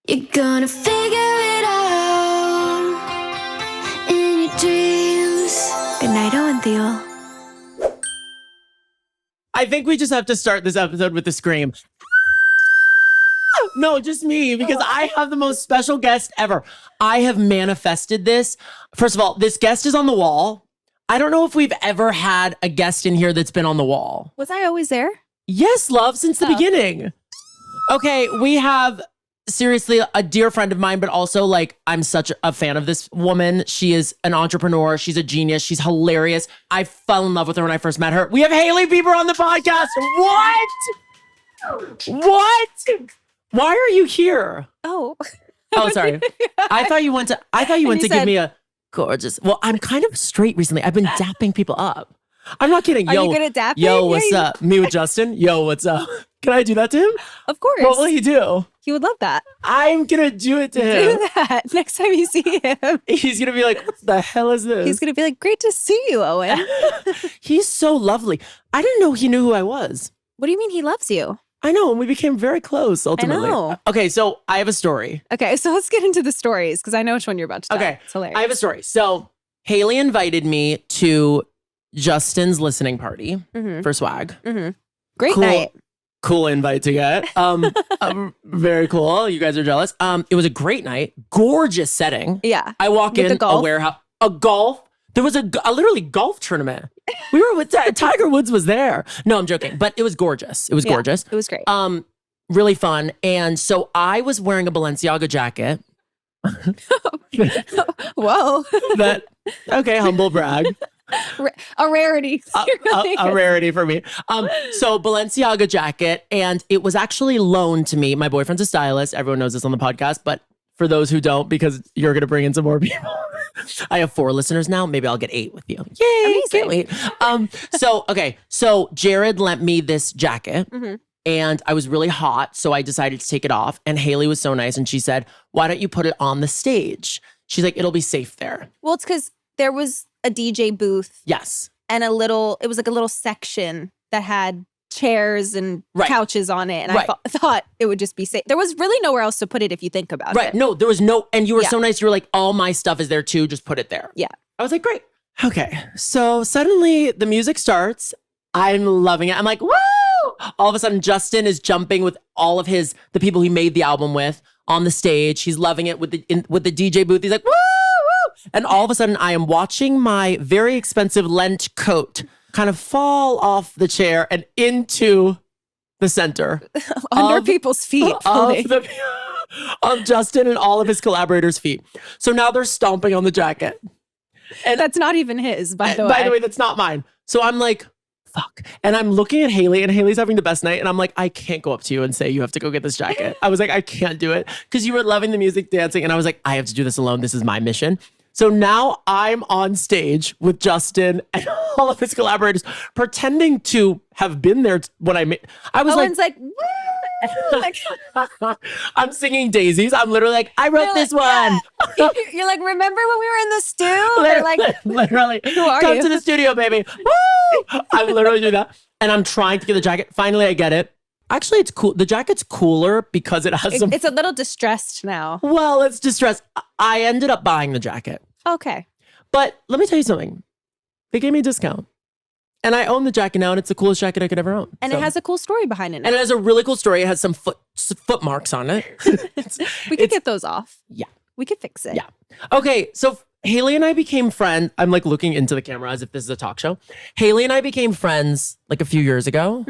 You're gonna figure it out in your dreams. Good night, Owen Theo. I think we just have to start this episode with a scream. No, just me, because I have the most special guest ever. I have manifested this. First of all, this guest is on the wall. I don't know if we've ever had a guest in here that's been on the wall. Was I always there? Yes, love, since the beginning. Okay, we have seriously a dear friend of mine, but also like I'm such a fan of this woman. She is an entrepreneur. She's a genius. She's hilarious. I fell in love with her when I first met her. We have Hailey Bieber on the podcast. What? Why are you here? Oh. Oh, sorry. I thought you went to give me a gorgeous. Well, I'm kind of straight recently. I've been dapping people up. I'm not kidding. Are you good at dapping? Yo, what's up? Me with Justin. Yo, what's up? Can I do that to him? Of course. What will he do? He would love that. I'm gonna do it to him. Do that next time you see him. He's gonna be like, what the hell is this? He's gonna be like, great to see you, Owen. He's so lovely. I didn't know he knew who I was. What do you mean he loves you? I know, and we became very close ultimately. I know. Okay, so I have a story. Okay, so let's get into the stories because I know which one you're about to tell. Okay, It's hilarious. I have a story. So Hailey invited me to Justin's listening party for swag. Great Cool. night. Cool invite to get. Very cool. You guys are jealous. It was a great night. Gorgeous setting. Yeah. I walk With in the golf? a warehouse. A golf. There was a literally golf tournament. We were with Tiger Woods was there. No, I'm joking. But it was gorgeous. It was gorgeous. It was great. Really fun. And so I was wearing a Balenciaga jacket. Whoa. Okay, humble brag. A rarity. A rarity for me. So Balenciaga jacket, and it was actually loaned to me. My boyfriend's a stylist. Everyone knows this on the podcast, but for those who don't, because you're gonna bring in some more people, I have 4 listeners now. Maybe I'll get 8 with you. Yay! Can't wait. So Jared lent me this jacket. And I was really hot, so I decided to take it off. And Hailey was so nice, and she said, "Why don't you put it on the stage?" She's like, "It'll be safe there." Well, it's because there was a DJ booth. Yes. And it was like a little section that had chairs and couches on it. And I thought it would just be safe. There was really nowhere else to put it if you think about it. Right. No, there was no, and you were so nice. You were like, all my stuff is there too. Just put it there. Yeah. I was like, great. Okay. So suddenly the music starts. I'm loving it. I'm like, woo! All of a sudden, Justin is jumping with all of the people he made the album with on the stage. He's loving it with the DJ booth. He's like, woo! And all of a sudden, I am watching my very expensive Lent coat kind of fall off the chair and into the center. Under people's feet. Of Justin and all of his collaborators' feet. So now they're stomping on the jacket. And that's not even his, by the way. By the way, that's not mine. So I'm like, fuck. And I'm looking at Hailey, and Hailey's having the best night. And I'm like, I can't go up to you and say, you have to go get this jacket. I was like, I can't do it. Because you were loving the music, dancing. And I was like, I have to do this alone. This is my mission. So now I'm on stage with Justin and all of his collaborators pretending to have been there when I made. I was Owen's like, woo! I'm singing daisies. I'm literally like, I wrote this one. Yeah. You're like, remember when we were in the stew? They're like, literally, who are come you? to the studio, baby. Woo! I'm literally doing that. And I'm trying to get the jacket. Finally, I get it. Actually, it's cool. The jacket's cooler because it has some. It's a little distressed now. Well, it's distressed. I ended up buying the jacket. Okay. But let me tell you something. They gave me a discount. And I own the jacket now, and it's the coolest jacket I could ever own. And it has a cool story behind it now. And it has a really cool story. It has some foot marks on it. We could get those off. Yeah. We could fix it. Yeah. Okay, so Hailey and I became friends. I'm like looking into the camera as if this is a talk show. Hailey and I became friends like a few years ago.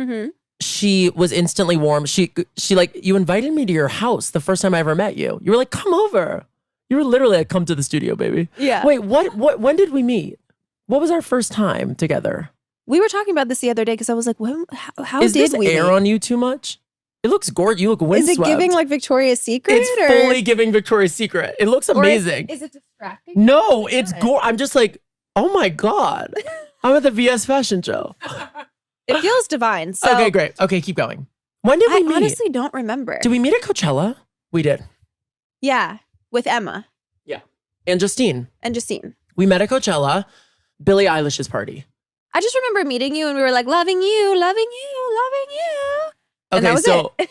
She was instantly warm. She like, you invited me to your house the first time I ever met you. You were like, come over. You were literally like, come to the studio, baby. Yeah. Wait, when did we meet? What was our first time together? We were talking about this the other day because I was like, how is did this we air meet? on you too much? It looks gorgeous. You look windswept. Is it giving like Victoria's Secret? It's fully giving Victoria's Secret. It looks amazing. Is it distracting? No, it's gorgeous. I'm just like, oh my God. I'm at the VS fashion show. It feels divine. So Okay, great. Okay, keep going. When did we meet? I honestly don't remember. Did we meet at Coachella? We did. Yeah, with Emma. Yeah. And Justine. And Justine. We met at Coachella, Billie Eilish's party. I just remember meeting you and we were like, loving you, loving you, loving you. And Okay, that was so it.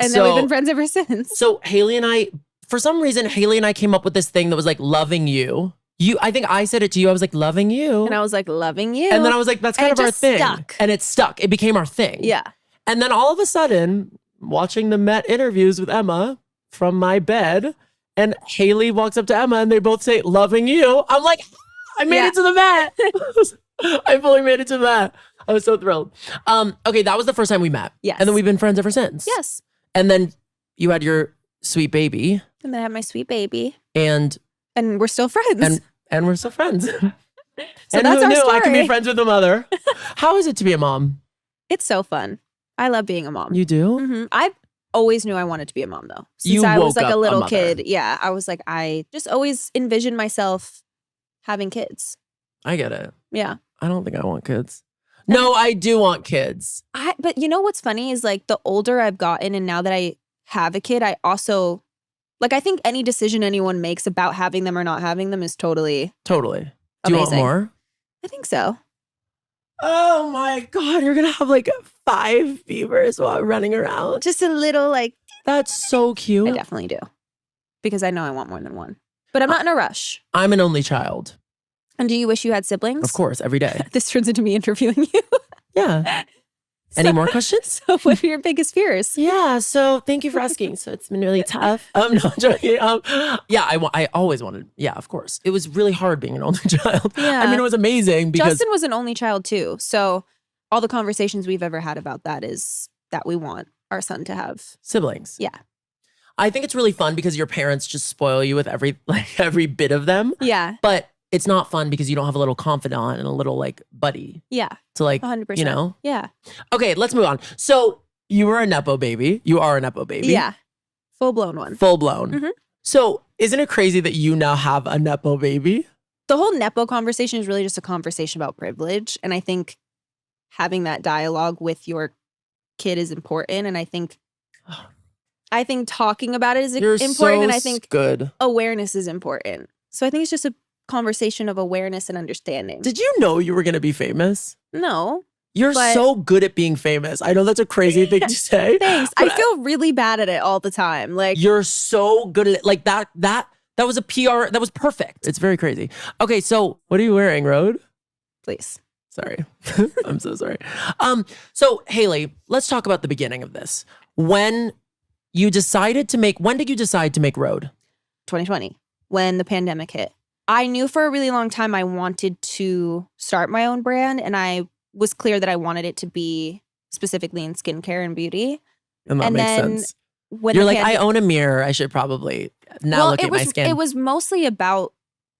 And then we've been friends ever since. So Hailey and I, for some reason, Hailey and I came up with this thing that was like loving you. I think I said it to you. I was like, loving you. And I was like, loving you. And then I was like, that's kind of our thing. Stuck. And it stuck. It became our thing. Yeah. And then all of a sudden, watching the Met interviews with Emma from my bed, and Hailey walks up to Emma and they both say, loving you. I'm like, I made it to the Met. I fully made it to the Met. I was so thrilled. Okay, that was the first time we met. Yes. And then we've been friends ever since. Yes. And then you had your sweet baby. And then I had my sweet baby. And we're still friends. And we're still friends. So and that's who our knew story. I can be friends with a mother? How is it to be a mom? It's so fun. I love being a mom. You do? Mm-hmm. I always knew I wanted to be a mom, though. Since You I was woke like up a little a mother. kid. Yeah. I was like, I just always envisioned myself having kids. I get it. Yeah. I don't think I want kids. No, I do want kids. But you know what's funny is like the older I've gotten and now that I have a kid, I also, like I think any decision anyone makes about having them or not having them is totally Totally. Do you want amazing. more? I think so. Oh my God, you're gonna have like 5 beavers while running around. Just a little like, That's so cute. I definitely do. Because I know I want more than one. But I'm not in a rush. I'm an only child. And do you wish you had siblings? Of course, every day. This turns into me interviewing you. Yeah. Any more questions? So what are your biggest fears? Yeah, so thank you for asking. So it's been really tough. No, I'm joking. Yeah, I always wanted, yeah, of course. It was really hard being an only child. Yeah. I mean, it was amazing because Justin was an only child too. So all the conversations we've ever had about that is that we want our son to have. siblings. Yeah. I think it's really fun because your parents just spoil you with every bit of them. Yeah. But it's not fun because you don't have a little confidant and a little like buddy Yeah. to like, 100%. you know? Yeah. Okay, let's move on. So you were a Nepo baby. You are a Nepo baby. Yeah. Full blown one. Full blown. Mhm. So isn't it crazy that you now have a Nepo baby? The whole Nepo conversation is really just a conversation about privilege. And I think having that dialogue with your kid is important. And I think talking about it is You're important. so And I think good. awareness is important. So I think it's just a conversation of awareness and understanding. Did you know you were going to be famous? No. You're But- so good at being famous. I know that's a crazy thing to say. Thanks. but I feel really bad at it all the time. Like, You're so good at it. Like that was a PR. That was perfect. It's very crazy. Okay, so what are you wearing, Rode? please. Sorry. I'm so sorry. So Hailey, let's talk about the beginning of this. When did you decide to make Rode? 2020, when the pandemic hit. I knew for a really long time I wanted to start my own brand, and I was clear that I wanted it to be specifically in skincare and beauty. And that And makes then sense. When You're the like, I own a mirror. I should probably now look at my skin. It was mostly about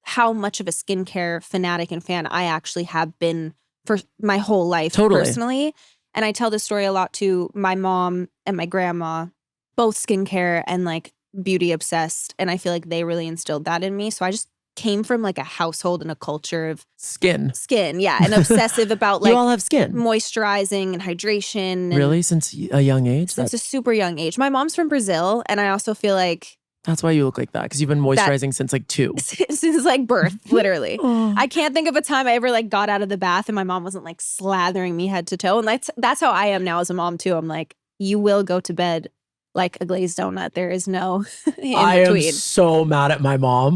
how much of a skincare fanatic and fan I actually have been for my whole life Totally. personally. And I tell this story a lot to my mom and my grandma, both skincare and like beauty obsessed. And I feel like they really instilled that in me. So I just came from like a household and a culture of skin. yeah, and obsessive about like you all have skin. moisturizing and hydration. And Really? Since a young age? since a super young age. My mom's from Brazil, and I also feel like That's why you look like that, because you've been moisturizing since like 2. since like birth, literally. Oh. I can't think of a time I ever like got out of the bath and my mom wasn't like slathering me head to toe. And that's how I am now as a mom too. I'm like, you will go to bed like a glazed donut. There is no in I between. am so mad at my mom.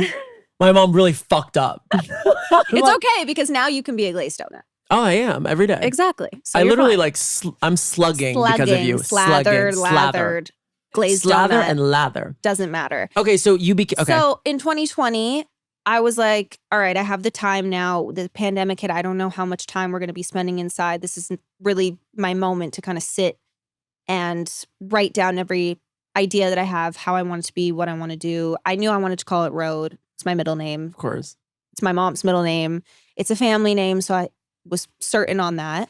My mom really fucked up. It's okay because now you can be a glazed donut. Oh, I am every day. Exactly. So I you're literally fine. like I'm slugging because of you. Slathered, lathered, glazed Slather donut. and lather. Doesn't matter. Okay, so you became okay. So in 2020, I was like, all right, I have the time now. The pandemic hit. I don't know how much time we're going to be spending inside. This is really my moment to kind of sit and write down every idea that I have, how I want it to be, what I want to do. I knew I wanted to call it Rode. It's my middle name. Of course. It's my mom's middle name. It's a family name, so I was certain on that.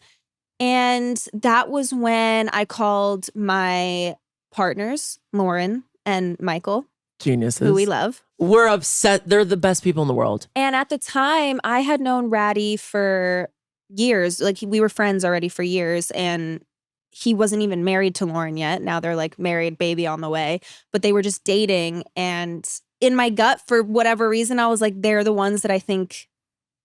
And that was when I called my partners, Lauren and Michael, Geniuses. who we love. We're upset. They're the best people in the world. And at the time, I had known Ratty for years. Like we were friends already for years, and he wasn't even married to Lauren yet. Now they're like married, baby on the way. But they were just dating, and in my gut, for whatever reason, I was like, they're the ones that I think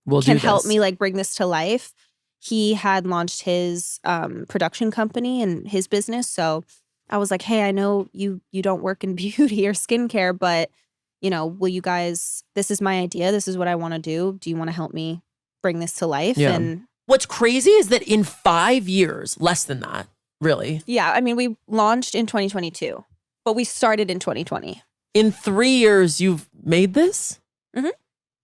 We'll can do help this. me like bring this to life. He had launched his production company and his business. So I was like, hey, I know you don't work in beauty or skincare, but will you guys, this is my idea. This is what I want to do. Do you want to help me bring this to life? Yeah. And what's crazy is that in 5 years, less than that, really. Yeah, I mean, we launched in 2022, but we started in 2020. In 3 years, you've made this? Mhm.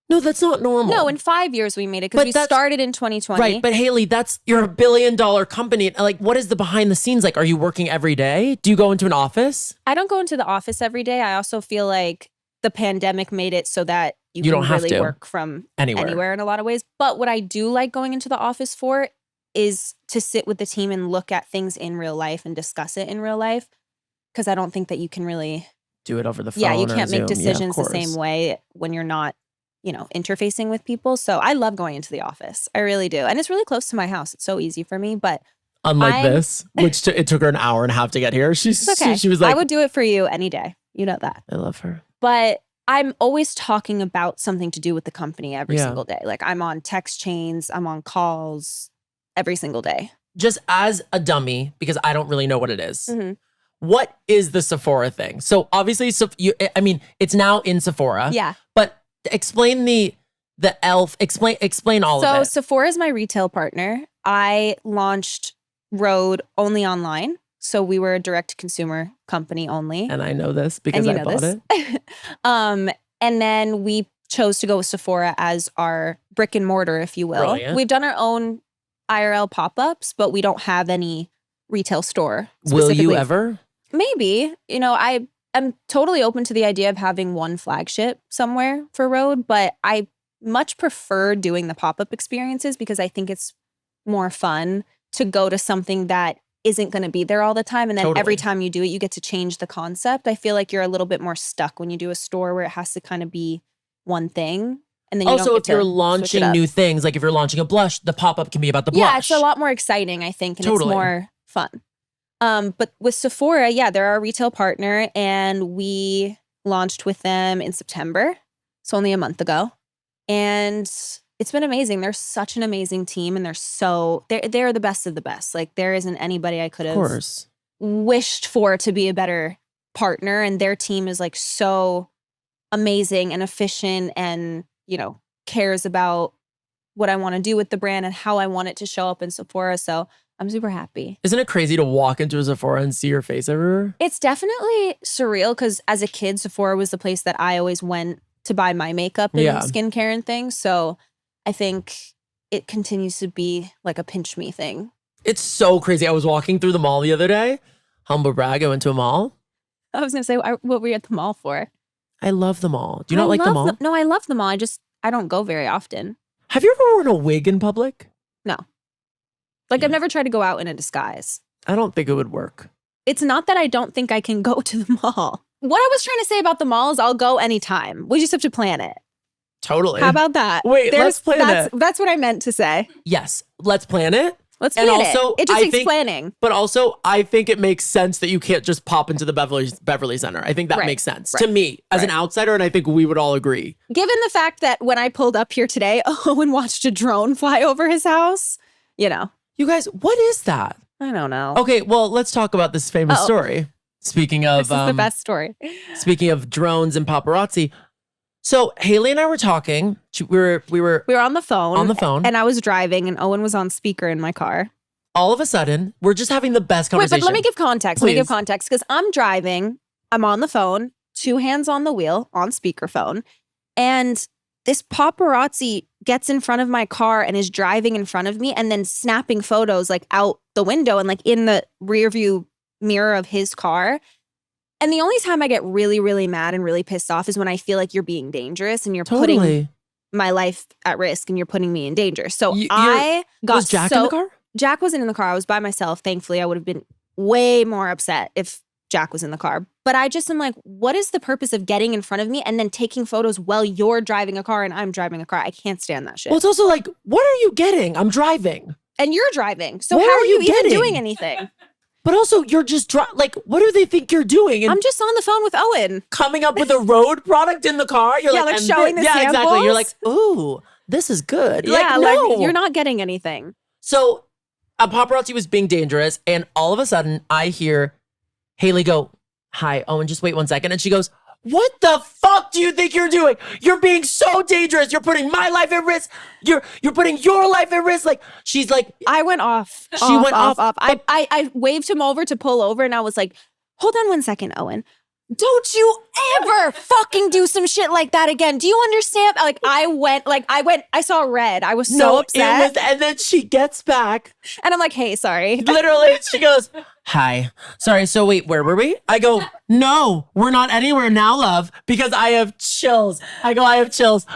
No, that's not normal. No, in 5 years we made it because we started in 2020. Right, but Hailey, you're a $1 billion company. Like, what is the behind the scenes like? Are you working every day? Do you go into an office? I don't go into the office every day. I also feel like the pandemic made it so that you can don't have really to. work from Anywhere in a lot of ways. But what I do like going into the office for is to sit with the team and look at things in real life and discuss it in real life. Because I don't think that you can really do it over the phone. Yeah, you or can't make Zoom. decisions Yeah, the same way when you're not, interfacing with people. So I love going into the office. I really do. And it's really close to my house. It's so easy for me. But unlike this, which it took her an hour and a half to get here. She was like, I would do it for you any day. You know that. I love her. But I'm always talking about something to do with the company every single day. Like I'm on text chains, I'm on calls every single day. Just as a dummy, because I don't really know what it is. Mm-hmm. What is the Sephora thing? So obviously, it's now in Sephora. Yeah. But explain the elf. Explain all of it. So Sephora is my retail partner. I launched Rhode only online. So we were a direct consumer company only. And I know this because I bought it. And then we chose to go with Sephora as our brick and mortar, if you will. Brilliant. We've done our own IRL pop-ups, but we don't have any retail store. Will you ever? Maybe. I'm totally open to the idea of having one flagship somewhere for Rhode, but I much prefer doing the pop-up experiences because I think it's more fun to go to something that isn't going to be there all the time. And then every time you do it, you get to change the concept. I feel like you're a little bit more stuck when you do a store where it has to kind of be one thing. And then you also, don't if you're launching new things, like if you're launching a blush, the pop-up can be about the blush. Yeah, it's a lot more exciting, I think, and it's more fun. But with Sephora, they're our retail partner, and we launched with them in September. So only a month ago. And it's been amazing. They're such an amazing team, and they're the best of the best. Like there isn't anybody I could have wished for to be a better partner. And their team is like so amazing and efficient and, cares about what I want to do with the brand and how I want it to show up in Sephora. So I'm super happy. Isn't it crazy to walk into a Sephora and see your face everywhere? It's definitely surreal because as a kid, Sephora was the place that I always went to buy my makeup and skincare and things. So I think it continues to be like a pinch me thing. It's so crazy. I was walking through the mall the other day. Humble brag, I went to a mall. I was going to say, what were you at the mall for? I love the mall. Do you not like the mall? No, I love the mall. I don't go very often. Have you ever worn a wig in public? No. I've never tried to go out in a disguise. I don't think it would work. It's not that I don't think I can go to the mall. What I was trying to say about the mall is I'll go anytime. We just have to plan it. Totally. How about that? Wait, let's plan it. That's what I meant to say. Yes, let's plan it. Let's plan it. It just takes planning. But also, I think it makes sense that you can't just pop into the Beverly Center. I think that makes sense to me as an outsider, and I think we would all agree. Given the fact that when I pulled up here today, Owen watched a drone fly over his house, You guys, what is that? I don't know. Okay, well, let's talk about this famous story. Speaking of... This is the best story. Speaking of drones and paparazzi. So Hailey and I were talking. We were on the phone. On the phone. And I was driving and Owen was on speaker in my car. All of a sudden, we're just having the best conversation. Wait, but let me give context. Please. Let me give context because I'm driving. I'm on the phone, 2 hands on the wheel, on speakerphone. And this paparazzi gets in front of my car and is driving in front of me and then snapping photos like out the window and like in the rear view mirror of his car. And the only time I get really, really mad and really pissed off is when I feel like you're being dangerous and you're putting my life at risk and you're putting me in danger. So I got Was Jack in the car? Jack wasn't in the car. I was by myself. Thankfully, I would have been way more upset if Jack was in the car. But I just am like, what is the purpose of getting in front of me and then taking photos while you're driving a car and I'm driving a car? I can't stand that shit. Well, it's also like, what are you getting? I'm driving. And you're driving. So What how are are you you even getting? doing anything? But also, you're just what do they think you're doing? And I'm just on the phone with Owen. coming up with a road product in the car. You're like showing the exactly. samples. You're like, ooh, this is good. You're Yeah, like, no, like you're not getting anything. So a paparazzi was being dangerous, and all of a sudden, I hear Hailey go, hi, Owen, just wait 1 second. And she goes, what the fuck do you think you're doing? You're being so dangerous. You're putting my life at risk. You're putting your life at risk. Like, she's like, I went off. She went off. I waved him over to pull over and I was like, hold on 1 second, Owen. Don't you ever fucking do some shit like that again. Do you understand? I saw red. I was so upset. And then she gets back. And I'm like, hey, sorry. Literally, she goes, hi. Sorry, so wait, where were we? I go, no, we're not anywhere now, love, because I have chills. I have chills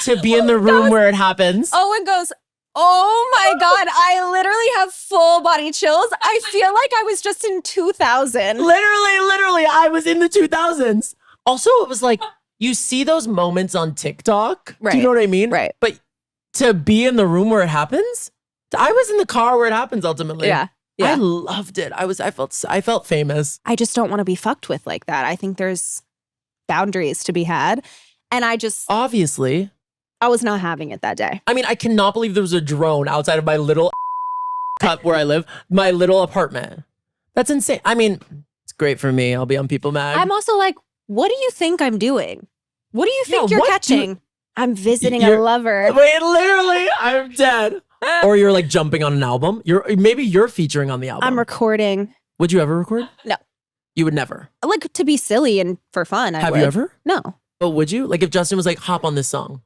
to be in the room where it happens. Owen goes, oh my God, I literally have full body chills. I feel like I was just in 2000. Literally, I was in the 2000s. Also, it was like, you see those moments on TikTok. Right. Do you know what I mean? Right. But to be in the room where it happens, I was in the car where it happens ultimately. Yeah. I loved it. I felt famous. I just don't want to be fucked with like that. I think there's boundaries to be had. And Obviously. I was not having it that day. I mean, I cannot believe there was a drone outside of my little cut where I live, my little apartment. That's insane. I mean, it's great for me. I'll be on People Mag. I'm also like, what do you think I'm doing? What do you think you're catching? I'm visiting a lover. Wait, literally, I'm dead. Or you're like jumping on an album. Maybe you're featuring on the album. I'm recording. Would you ever record? No. You would never? Like to be silly and for fun. Have you ever? No. But would you? Like if Justin was like, hop on this song.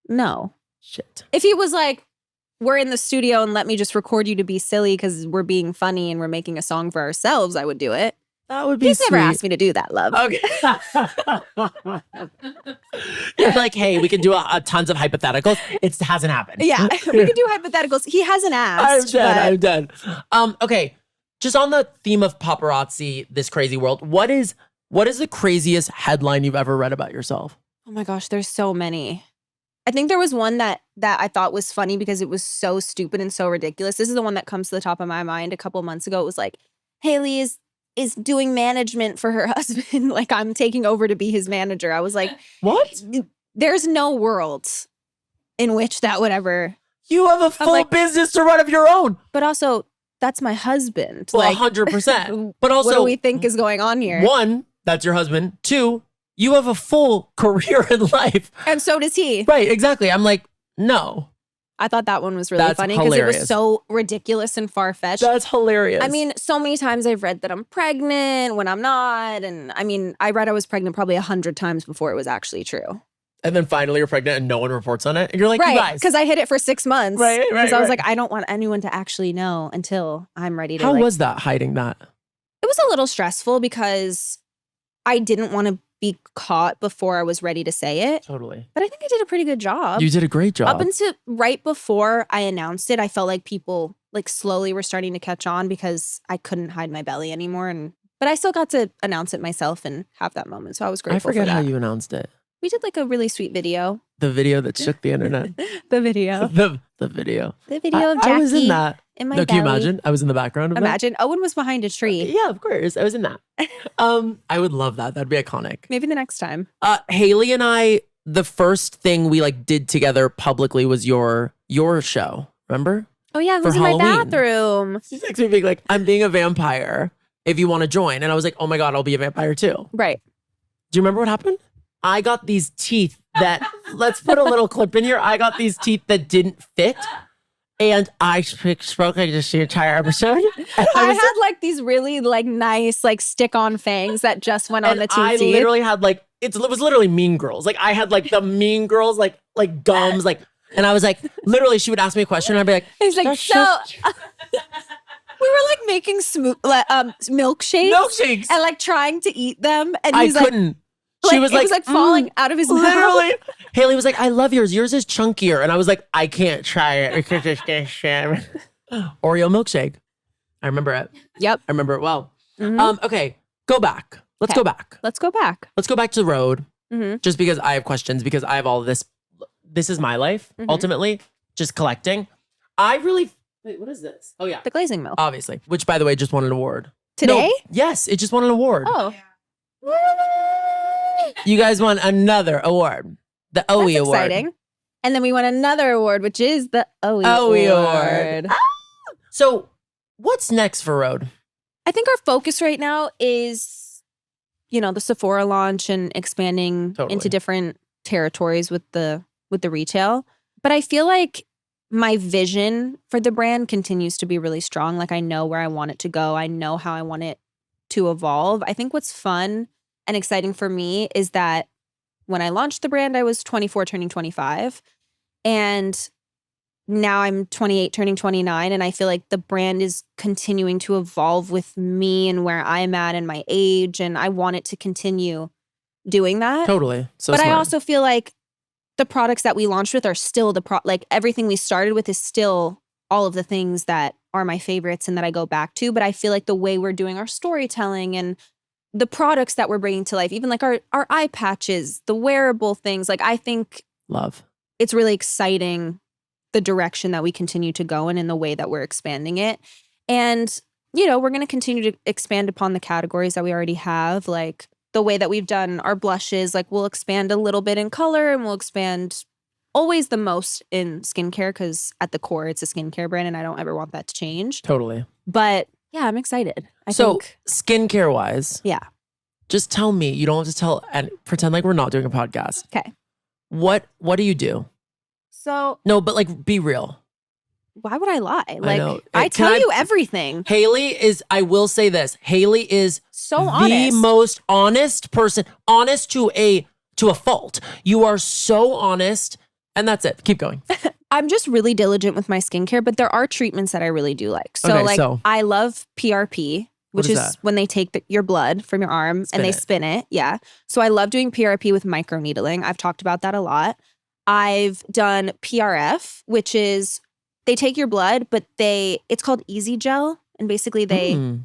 No. Shit. If he was like, we're in the studio and let me just record you to be silly because we're being funny and we're making a song for ourselves, I would do it. That would be He's sweet. never asked me to do that, love. Okay. You're like, hey, we can do tons of hypotheticals. It hasn't happened. Yeah, we could do hypotheticals. He hasn't asked. I'm dead. Okay. Just on the theme of paparazzi, this crazy world, what is the craziest headline you've ever read about yourself? Oh my gosh, there's so many. I think there was one that I thought was funny because it was so stupid and so ridiculous. This is the one that comes to the top of my mind. A couple months ago, it was like, Hailey is doing management for her husband. Like I'm taking over to be his manager. I was like, what? There's no world in which that would ever. You have a full business to run of your own. But also, that's my husband. Well, 100%. But also, what do we think is going on here? One, that's your husband. Two, you have a full career in life. And so does he. Right, exactly. I'm like, no. I thought that one was really funny because it was so ridiculous and far-fetched. That's hilarious. I mean, so many times I've read that I'm pregnant when I'm not. And I mean, I read I was pregnant probably 100 times before it was actually true. And then finally you're pregnant and no one reports on it. And you're like, right, you guys. because I hid it for 6 months. Right. Because I was like, I don't want anyone to actually know until I'm ready to. How was that, hiding that? It was a little stressful because I didn't want to be caught before I was ready to say it. Totally. But I think I did a pretty good job. You did a great job. Up until right before I announced it, I felt like people like slowly were starting to catch on because I couldn't hide my belly anymore. But I still got to announce it myself and have that moment. So I was grateful for that. I forget how you announced it. We did like a really sweet video. The video that shook the internet. The video. The video. The video of Jackie. I was in that. In my no, can you belly. imagine? I was in the background of Imagine. Owen was behind a tree. Yeah, of course. I was in that. I would love that. That'd be iconic. Maybe the next time. Hailey and I, the first thing we like did together publicly was your show. Remember? Oh yeah, it For was in Halloween. my bathroom. She texted me being like, I'm being a vampire if you want to join. And I was like, oh my God, I'll be a vampire too. Right. Do you remember what happened? I got these teeth that, let's put a little clip in here. I got these teeth that didn't fit. And I spoke like this the entire episode. I had like these really like nice like stick-on fangs that just went on the teeth. I literally had like, it was literally Mean Girls. Like I had like the Mean Girls like gums like, and I was like, literally she would ask me a question and I'd be like, it's like, so we were like making milkshakes. Milkshakes. And like trying to eat them. And I he's couldn't. Like, She was like, it was like falling out of his mouth. Literally. Hailey was like, I love yours. Yours is chunkier. And I was like, I can't try it because it's Oreo milkshake. I remember it. Yep. I remember it well. Mhm. Okay, go back. Let's go back. Let's go back. Let's go back to the road. Mm-hmm. Just because I have questions, because I have all of this. This is my life, ultimately. Just collecting. Wait, what is this? Oh, yeah. The glazing milk. Obviously. Which, by the way, just won an award. Today? No, yes, it just won an award. Oh. You guys won another award. The OE That's Award. exciting. And then we won another award, which is the OE OE Award. Award. So, what's next for Road? I think our focus right now is, the Sephora launch and expanding into different territories with the retail. But I feel like my vision for the brand continues to be really strong. Like I know where I want it to go. I know how I want it to evolve. I think what's fun and exciting for me is that when I launched the brand, I was 24 turning 25. And now I'm 28 turning 29. And I feel like the brand is continuing to evolve with me and where I'm at and my age. And I want it to continue doing that. Totally. So but smart. I also feel like the products that we launched with are still like everything we started with is still all of the things that are my favorites and that I go back to. But I feel like the way we're doing our storytelling and the products that we're bringing to life, even like our eye patches, the wearable things, like I think love. It's really exciting the direction that we continue to go in and the way that we're expanding it. And, we're going to continue to expand upon the categories that we already have, like the way that we've done our blushes, like we'll expand a little bit in color and we'll expand always the most in skincare because at the core it's a skincare brand and I don't ever want that to change. Totally. But yeah, I'm excited. I so think skincare wise, yeah. Just tell me, you don't have to tell and pretend like we're not doing a podcast. Okay. What do you do? So no, but like be real. Why would I lie? Like I tell you everything. Hailey is, I will say this, Hailey is so honest. The most honest person, honest to a fault. You are so honest. And that's it. Keep going. I'm just really diligent with my skincare, but there are treatments that I really do like. So I love PRP, which is when they take your blood from your arm and they spin it. Yeah. So I love doing PRP with microneedling. I've talked about that a lot. I've done PRF, which is they take your blood, but it's called Easy Gel. And basically they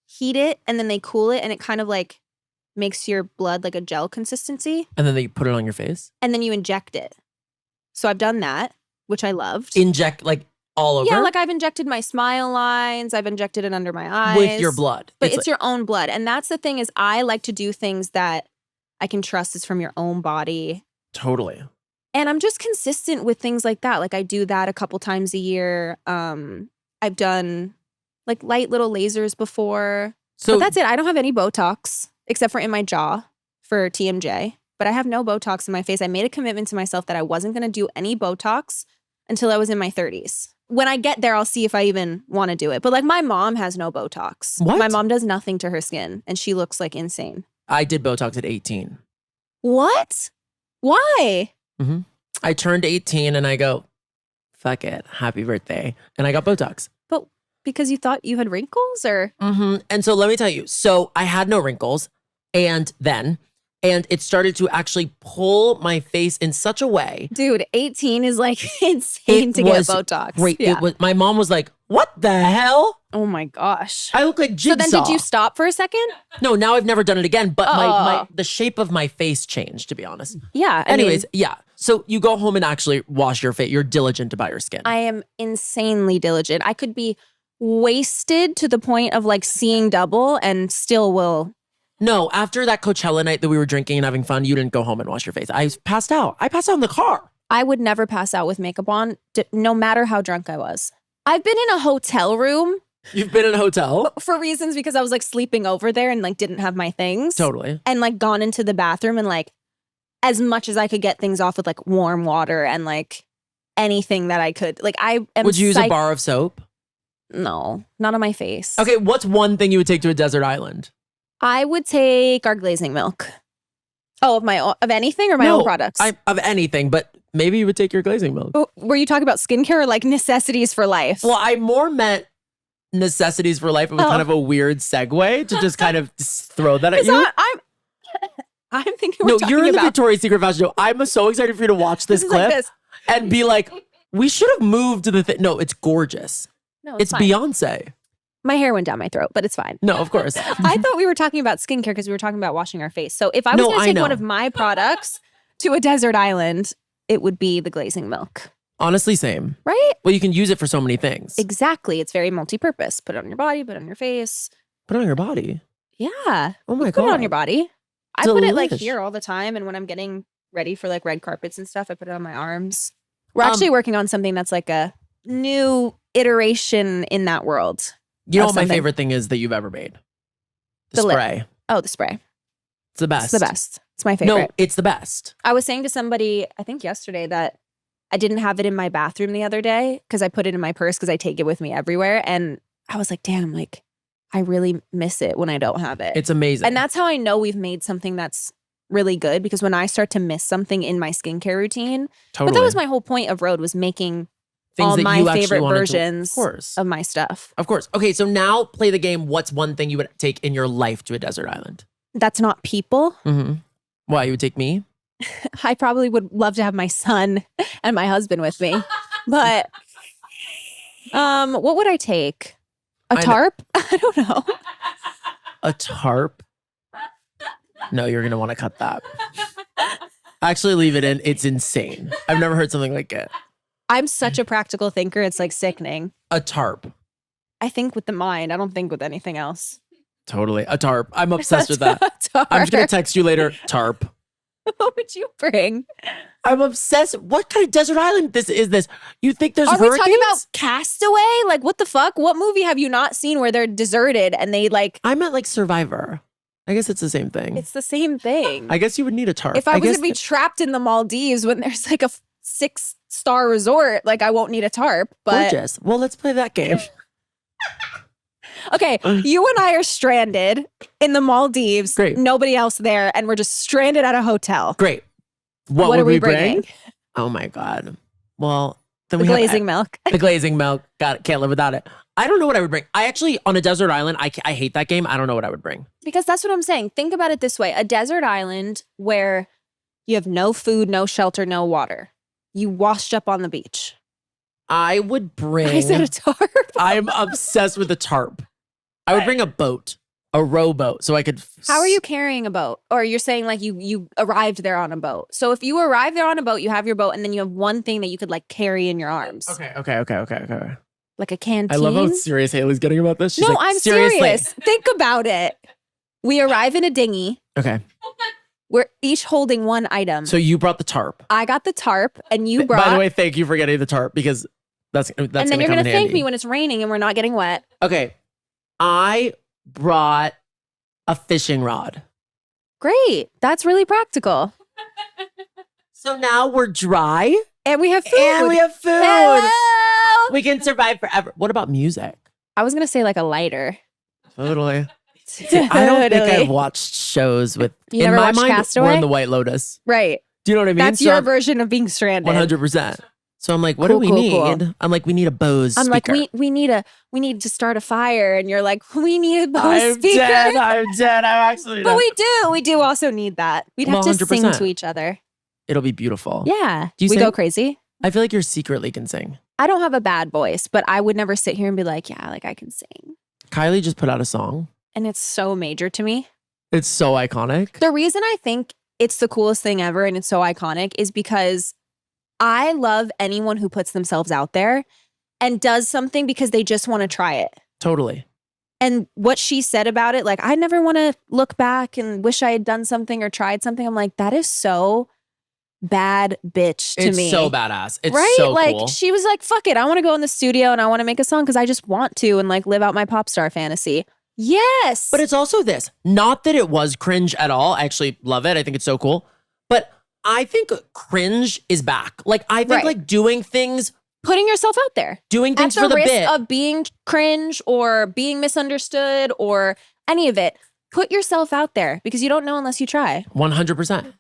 heat it and then they cool it and it kind of like makes your blood like a gel consistency. And then they put it on your face? And then you inject it. So I've done that, which I loved. Inject like all over? Yeah, like I've injected my smile lines. I've injected it under my eyes. With your blood. But it's your own blood. And that's the thing is I like to do things that I can trust is from your own body. Totally. And I'm just consistent with things like that. Like I do that a couple times a year. I've done like light little lasers before. So but that's it. I don't have any Botox except for in my jaw for TMJ. But I have no Botox in my face. I made a commitment to myself that I wasn't going to do any Botox until I was in my 30s. When I get there, I'll see if I even want to do it. But like my mom has no Botox. What? My mom does nothing to her skin and she looks like insane. I did Botox at 18. What? Why? Mm-hmm. I turned 18 and I go, fuck it, happy birthday. And I got Botox. But because you thought you had wrinkles or? Mm-hmm. And so let me tell you, so I had no wrinkles and it started to actually pull my face in such a way. Dude, 18 is like insane to get Botox. Great. Yeah. My mom was like, what the hell? Oh my gosh. I look like Jigsaw. So then did you stop for a second? No, now I've never done it again. But the shape of my face changed, to be honest. Yeah. Anyways, yeah. So you go home and actually wash your face. You're diligent about your skin. I am insanely diligent. I could be wasted to the point of like seeing double and still will. No, after that Coachella night that we were drinking and having fun, you didn't go home and wash your face. I passed out. I passed out in the car. I would never pass out with makeup on, no matter how drunk I was. I've been in a hotel room. You've been in a hotel? For reasons because I was like sleeping over there and like didn't have my things. Totally. And like gone into the bathroom and like as much as I could get things off with like warm water and like anything that I could. Like I am Would you use a bar of soap? No, not on my face. Okay, what's one thing you would take to a desert island? I would take our glazing milk. Oh, of anything or my own products? Of anything, but maybe you would take your glazing milk. Were you talking about skincare or like necessities for life? Well, I more meant necessities for life. It was kind of a weird segue to just kind of throw that at you. I'm thinking we're talking you're in the about Victoria's Secret fashion show. I'm so excited for you to watch this clip like and be like, we should have moved to the thing. No, it's gorgeous. No, it's fine. Beyonce. My hair went down my throat, but it's fine. No, of course. I thought we were talking about skincare because we were talking about washing our face. So if I was going to take one of my products to a desert island, it would be the glazing milk. Honestly, same. Right? Well, you can use it for so many things. Exactly. It's very multi-purpose. Put it on your body, put it on your face. Put it on your body? Yeah. Oh my God. Put it on your body. I Delish. put it like here all the time. And when I'm getting ready for like red carpets and stuff, I put it on my arms. We're actually working on something that's like a new iteration in that world. You know of what my something. favorite thing is that you've ever made? The The lip. spray. Oh, the spray. It's the best. It's the best. It's my favorite. No, it's the best. I was saying to somebody, I think yesterday, that I didn't have it in my bathroom the other day because I put it in my purse because I take it with me everywhere. And I was like, damn, like I really miss it when I don't have it. It's amazing. And that's how I know we've made something that's really good, because when I start to miss something in my skincare routine, totally. but that was my whole point of Rhode, was making Things all that my you actually favorite wanted to- versions Of course. of my stuff. Of course. Okay, so now play the game. What's one thing you would take in your life to a desert island? That's not people. Mm-hmm. Why, you would take me? I probably would love to have my son and my husband with me. But what would I take? A I know. tarp? I don't know. A tarp? No, you're going to want to cut that. Actually, leave it in. It's insane. I've never heard something like it. I'm such a practical thinker. It's like sickening. A tarp. I think with the mind. I don't think with anything else. Totally. A tarp. I'm obsessed with that. Tarp. I'm just going to text you later. Tarp. What would you bring? I'm obsessed. What kind of desert island is this? You think there's Are hurricanes? we talking about Castaway? Like, what the fuck? What movie have you not seen where they're deserted and they like? I meant like Survivor. I guess it's the same thing. It's the same thing. I guess you would need a tarp. If I was guess gonna be trapped in the Maldives when there's like a 6-star resort, like I won't need a tarp. But gorgeous. Well, let's play that game. okay, you and I are stranded in the Maldives. Great. Nobody else there, and we're just stranded at a hotel. Great. What What would are we we bring? bringing? Oh my God. Well, then The we glazing milk. have the glazing milk. Got it. Can't live without it. I don't know what I would bring. I actually, on a desert island, I hate that game. I don't know what I would bring. Because that's what I'm saying. Think about it this way. A desert island where you have no food, no shelter, no water. You washed up on the beach. I would bring. I said a tarp. I'm obsessed with a tarp. I would bring a boat, a rowboat, so I could. How are you carrying a boat? Or you're saying like you arrived there on a boat. So if you arrive there on a boat, you have your boat, and then you have one thing that you could like carry in your arms. Okay. Like a canteen. I love how serious Hailey's getting about this. She's No, like, I'm seriously. serious. Think about it. We arrive in a dinghy. Okay. We're each holding one item. So you brought the tarp. I got the tarp, and you brought. By the way, thank you for getting the tarp because that's and then you're gonna gonna thank me when it's raining and we're not getting wet. Okay. I brought a fishing rod. Great. That's really practical. So now we're dry And we have food. and we have food. Hello. We can survive forever. What about music? I was gonna say like a lighter. Totally. I don't think Totally. I've watched shows with. You in never my watched mind, Castaway? we're in the White Lotus. Right. Do you know what I mean? That's So your I'm version of being stranded. 100%. So I'm like, what Cool, do we cool, need? cool. I'm like, we need a Bose I'm speaker. like, we need to start a fire, and you're like, we need a Bose I'm speaker. dead. I'm dead. I'm actually But dead. we do also need that. We'd have Well, to sing 100%. to each other. It'll be beautiful. Yeah. Do you we sing? go crazy. I feel like you secretly can sing. I don't have a bad voice, but I would never sit here and be like, yeah, like I can sing. Kylie just put out a song. And it's so major to me. It's so iconic. The reason I think it's the coolest thing ever and it's so iconic is because I love anyone who puts themselves out there and does something because they just want to try it. Totally. And what she said about it, like, I never want to look back and wish I had done something or tried something. I'm like, that is so bad bitch to It's me. so badass. It's right? so like cool. she was like, fuck it. I want to go in the studio and I want to make a song because I just want to and like live out my pop star fantasy. Yes. But it's also this. Not that it was cringe at all. I actually love it. I think it's so cool. But I think cringe is back. Like I think Right. like doing things putting yourself out there. for At the the risk bit. of being cringe or being misunderstood or any of it, put yourself out there because you don't know unless you try. 100%.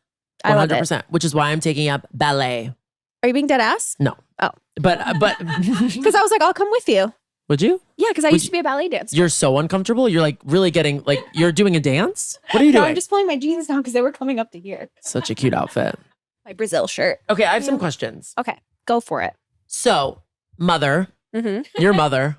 I love it. 100%. Which is why I'm taking up ballet. Are you being dead ass? No. Oh. But Because I was like, I'll come with you. would you? Yeah, because I Would used to be a ballet dancer. You're so uncomfortable. You're like really getting like you're doing a dance. What are you No, doing? I'm just pulling my jeans down because they were coming up to here. Such a cute outfit. My Brazil shirt. Okay, I have some questions. Okay, go for it. So, mother, Mm-hmm. your mother.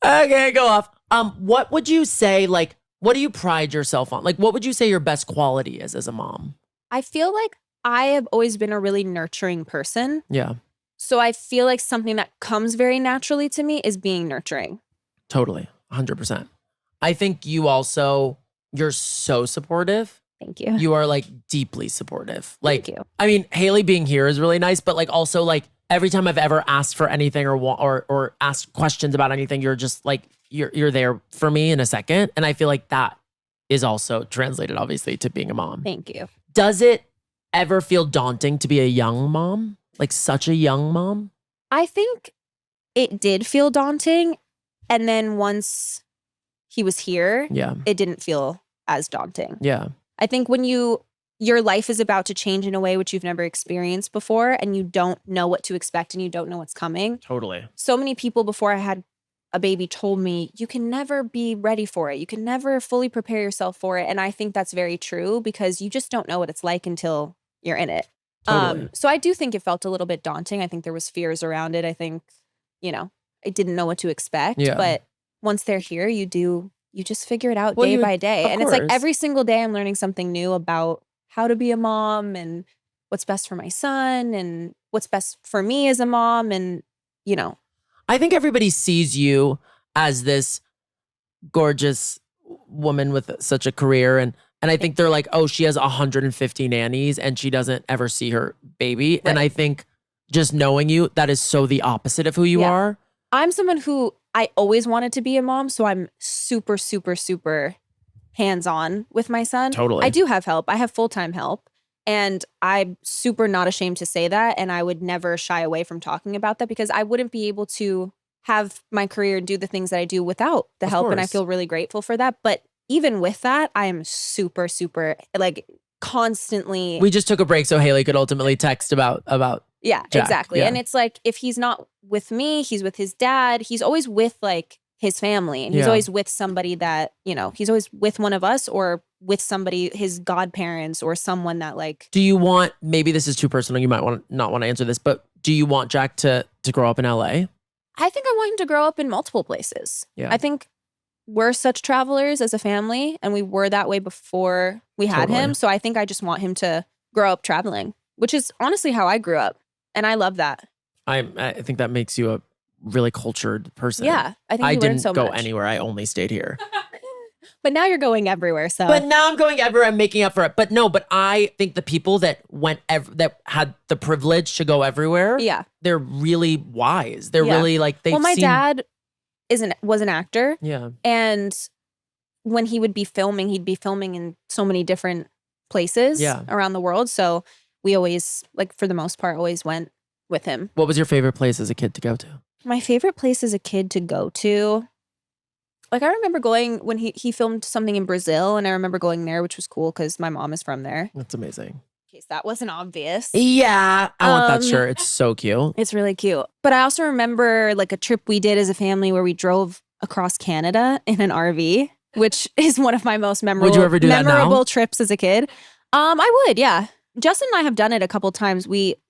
Okay, go off. What would you say? Like, what do you pride yourself on? Like, what would you say your best quality is as a mom? I feel like I have always been a really nurturing person. Yeah, So I feel like something that comes very naturally to me is being nurturing. totally, 100%. I think you're so supportive. Thank you. You are like deeply supportive. Like, Thank you. I mean, Hailey being here is really nice, but like also like every time I've ever asked for anything or asked questions about anything, you're just like you're there for me in a second. And I feel like that is also translated obviously to being a mom. Thank you. Does it ever feel daunting to be a young mom? Like such a young mom? I think it did feel daunting. And then once he was here, Yeah. it didn't feel as daunting. Yeah. I think when your life is about to change in a way which you've never experienced before and you don't know what to expect and you don't know what's coming. Totally. So many people before I had a baby told me you can never be ready for it. You can never fully prepare yourself for it. And I think that's very true because you just don't know what it's like until you're in it. Totally. So I do think it felt a little bit daunting. I think there was fears around it. I think, I didn't know what to expect. Yeah. But once they're here, you just figure it out Well, day by day. of And it's like course. every single day I'm learning something new about how to be a mom and what's best for my son and what's best for me as a mom. And, I think everybody sees you as this gorgeous woman with such a career. And I think they're like, oh, she has 150 nannies and she doesn't ever see her baby. And I think just knowing you, that is so the opposite of who you are. I'm someone who I always wanted to be a mom. So I'm super, super, super hands-on with my son. Totally. I do have help. I have full-time help. And I'm super not ashamed to say that. And I would never shy away from talking about that because I wouldn't be able to have my career and do the things that I do without the help. And I feel really grateful for that. But even with that, I am super, super constantly. We just took a break so Hailey could ultimately text about Yeah, Jack. exactly. Yeah. And it's like, if he's not with me, he's with his dad. He's always with his family. And he's always with somebody that, he's always with one of us or with somebody, his godparents or someone that Do you want, maybe this is too personal, you might not want to answer this, but do you want Jack to grow up in LA? I think I want him to grow up in multiple places. Yeah. I think we're such travelers as a family and we were that way before we had him. So I think I just want him to grow up traveling, which is honestly how I grew up. And I love that. I think that makes you a really cultured person. Yeah. I think I you learn didn't so go much. anywhere. I only stayed here. But now you're going everywhere. So But now I'm going everywhere. I'm making up for it. But I think the people that that had the privilege to go everywhere, they're really wise. They're really my dad was an actor. Yeah. And when he would be filming, he'd be filming in so many different places around the world. So we always, for the most part, always went with him. What was your favorite place as a kid to go to? My favorite place as a kid to go to, I remember going when he filmed something in Brazil, and I remember going there, which was cool because my mom is from there. That's amazing. In case that wasn't obvious. Yeah, I want that shirt. It's so cute. It's really cute. But I also remember a trip we did as a family where we drove across Canada in an RV, which is one of my most memorable, Would you ever do that now? trips as a kid. I would, yeah. Justin and I have done it a couple times.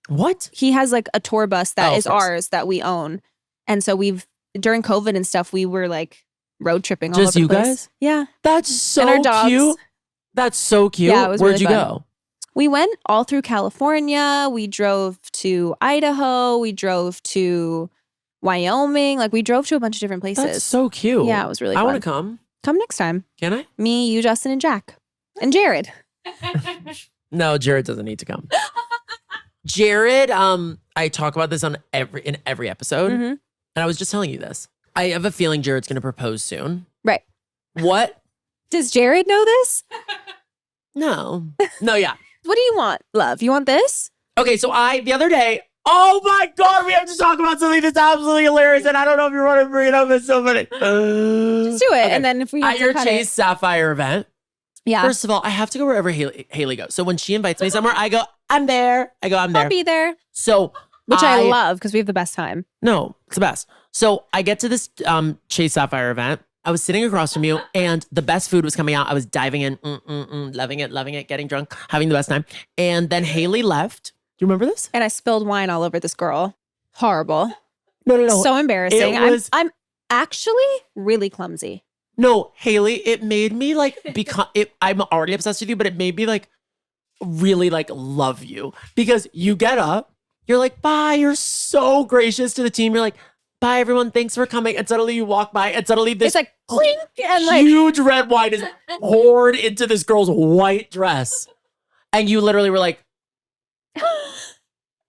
What? He has a tour bus that is of course. ours that we own. And so during COVID and stuff, we were road tripping all Just over you the place. guys? Yeah. That's so And our dogs. cute. That's so cute. Yeah, it was Where'd really you fun. go? We went all through California. We drove to Idaho. We drove to Wyoming. We drove to a bunch of different places. That's so cute. Yeah, it was really I fun. want to come. Come next time. Can I? Me, you, Justin, and Jack. And Jared. No, Jared doesn't need to come. Jared, I talk about this in every episode. Mm-hmm. And I was just telling you this. I have a feeling Jared's going to propose soon. Right. What? Does Jared know this? No. No, yeah. What do you want, love? You want this? Okay, so the other day, oh my God, we have to talk about something that's absolutely hilarious. And I don't know if you want to bring it up. It's so funny. Just do it. Okay. And then if we have At to your cut Chase it. Sapphire event, Yeah. first of all, I have to go wherever Hailey goes. So when she invites me somewhere, I go, I'm there. I go, I'm there. I'll be there. So Which I love because we have the best time. No, it's the best. So I get to this Chase Sapphire event. I was sitting across from you and the best food was coming out. I was diving in, loving it, getting drunk, having the best time. And then Hailey left. Do you remember this? And I spilled wine all over this girl. Horrible. No. So embarrassing. It was- I'm actually really clumsy. No, Hailey, it made me I'm already obsessed with you, but it made me really love you because you get up, you're like, bye, you're so gracious to the team. You're like, bye everyone, thanks for coming. And suddenly you walk by and suddenly this It's clink and huge red wine is poured into this girl's white dress. And you literally were like,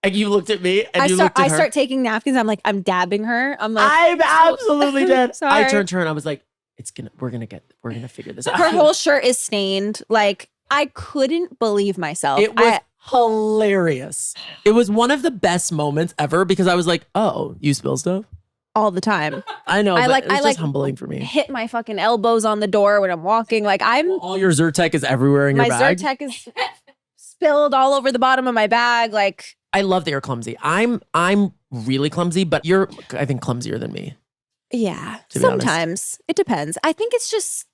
Like you looked at me and I you looked at her. start taking napkins. I'm like, I'm dabbing her. I'm like, I'm absolutely dead. Sorry. I turned to her and I was like, we're gonna figure this out. Her whole shirt is stained. Like, I couldn't believe myself. It was hilarious. It was one of the best moments ever because I was like, oh, you spill stuff? All the time. I know, but it's just like humbling for me. Hit my fucking elbows on the door when I'm walking. Like, All your Zyrtec is everywhere in your bag. My Zyrtec is spilled all over the bottom of my bag. Like, I love that you're clumsy. I'm really clumsy, but you're, I think, clumsier than me. yeah, To be honest. sometimes it depends. I think it's just,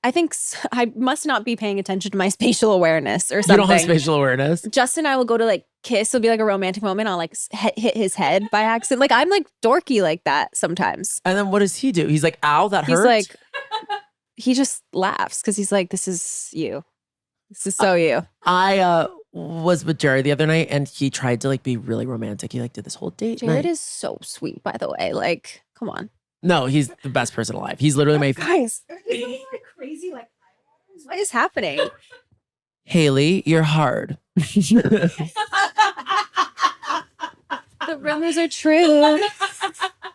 I think I must not be paying attention to my spatial awareness or something. You don't have spatial awareness. Justin and I will go to like kiss. It'll be like a romantic moment. I'll like hit his head by accident. Like, I'm like dorky like that sometimes. And then what does he do? He's like, ow, that hurt. He's like, he just laughs because he's like, this is you. This is so you. I was with Jared the other night and he tried to like be really romantic. He like did this whole date Jared night. is so sweet, by the way. Like, come on. No, he's the best person alive. He's literally my Guys, are you getting like crazy? Like, what is happening? Hailey, you're hard. The rumors are true.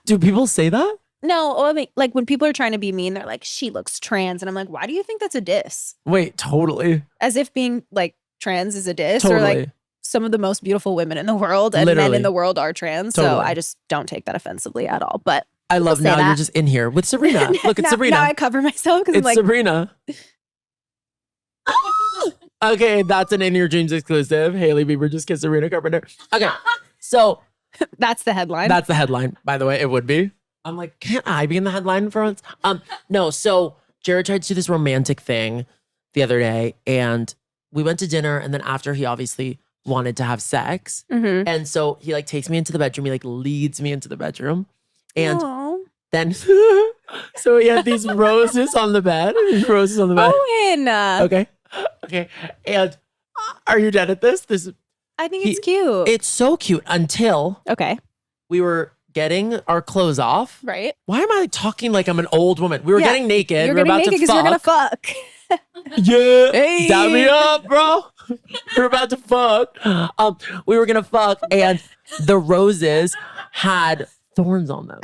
Do people say that? No, I mean, like when people are trying to be mean, they're like, she looks trans. And I'm like, why do you think that's a diss? Wait, totally. As if being like trans is a diss Totally. or like some of the most beautiful women in the world and men Literally. in the world are trans. So Totally. I just don't take that offensively at all. But I love People say now you're that. just in here with Sabrina. Look, it's now, Sabrina. Now I cover myself because I'm It's like, Sabrina. Okay, that's an In Your Dreams exclusive. Hailey Bieber just kissed Sabrina Carpenter. Okay, so that's the headline. that's the headline. By the way, it would be. I'm like, can't I be in the headline for once? No. So Jared tried to do this romantic thing the other day, and we went to dinner, and then after he obviously wanted to have sex, Mhm. and so he like takes me into the bedroom. He like leads me into the bedroom, and Aw. then so he had these roses on the bed. These roses on the bed. Owen. Okay. And are you dead at this? I think it's cute. It's so cute until Okay. we were getting our clothes off. Right. Why am I talking like I'm an old woman? We were Yeah, getting naked. You're We were getting about naked to because we're gonna fuck. fuck. Yeah. Hey. Dab me up, bro. We're about to fuck. We were gonna fuck, and the roses had thorns on them.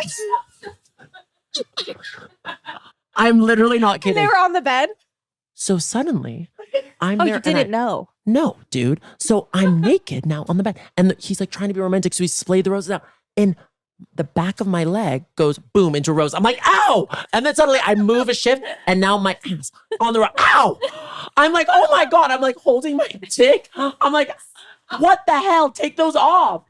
I'm literally not kidding. They were on the bed. So suddenly, I'm Oh, there. you didn't know. No, dude. So I'm naked now on the bed. And he's like trying to be romantic. So he splayed the roses out. And the back of my leg goes boom into a rose. I'm like, ow. And then suddenly I move a shift and now my ass on the rose. Ow. I'm like, oh my God. I'm like holding my dick. I'm like, what the hell? Take those off.